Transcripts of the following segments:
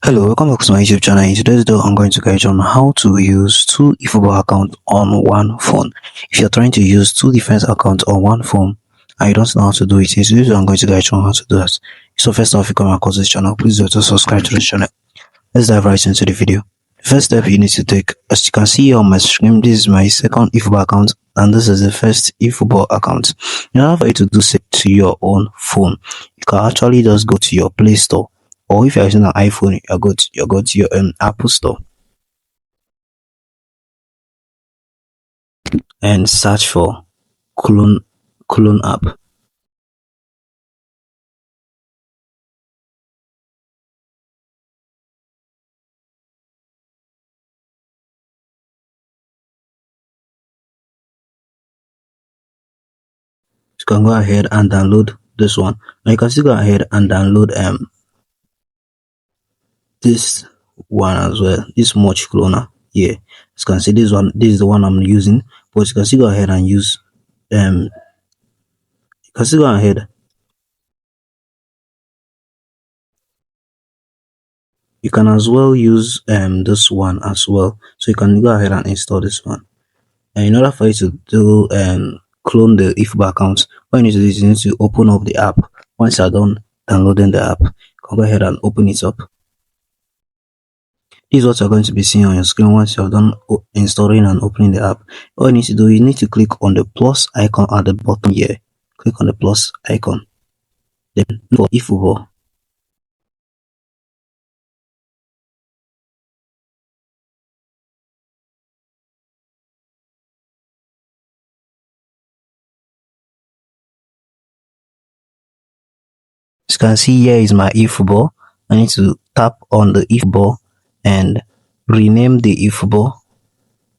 Hello, welcome back to my YouTube channel. In today's video, I'm going to guide you on how to use two Efootball accounts on one phone. If you're trying to use two different accounts on one phone and you don't know how to do it, in today's video, I'm going to guide you on how to do that. So first off, if you come across this channel, please do to subscribe to this channel. Let's dive right into the video. The first step you need to take, as you can see here on my screen, this is my second Efootball account and this is the first Efootball account. In order for you to do it to your own phone, you can actually just go to your Play Store. Or if you're using an iPhone, you go to your Apple Store and search for clone app. You can go ahead and download this one. Now you can still go ahead and download this one as well, this much cloner here. As you can see, this is the one I'm using, but you can still go ahead and use you can still go ahead you can as well use this one as well. So you can go ahead and install this one. And in order for you to do clone the Efootball account, what you need to do is you need to open up the app. Once you're done downloading the app, you can go ahead and open it up. This is what you're going to be seeing on your screen once you're done installing and opening the app. All you need to do, you need to click on the plus icon at the bottom here. Click on the plus icon. Then for Efootball. As you can see, here is my Efootball. I need to tap on the Efootball and rename the Efootball.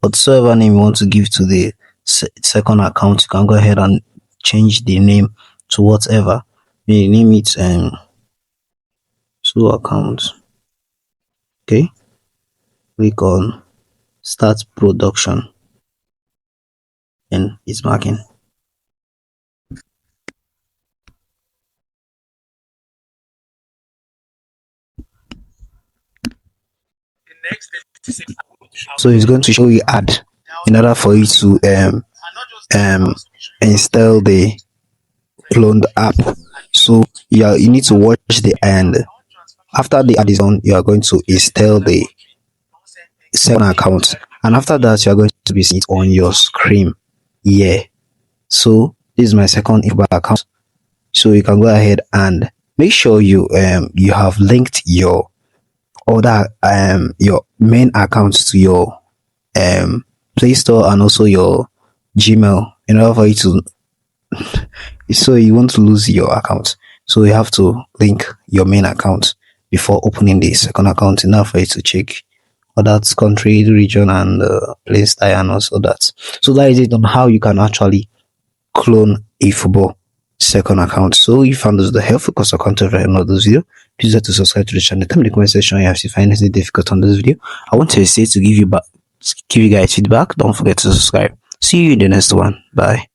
Whatsoever name you want to give to the second account, you can go ahead and change the name to whatever. You name it two accounts. Okay. Click on start production and it's marking. So it's going to show you ad in order for you to install the cloned app. So yeah, you need to watch the end. After the ad is on, you are going to install the second account, and after that you are going to be seeing it on your screen. Yeah, so this is my second Efootball account. So you can go ahead and make sure you have linked your your main account to your Play Store and also your Gmail in order for you to so you won't lose your account. So you have to link your main account before opening the second account in order for you to check that country, region, and play style and also that. So that is it on how you can actually clone Efootball second account. So if you found this helpful because of content right now this video, please do to subscribe to the channel. Tell me in the comment section if you find anything difficult on this video. I want to say to give you guys feedback. Don't forget to subscribe. See you in the next one. Bye.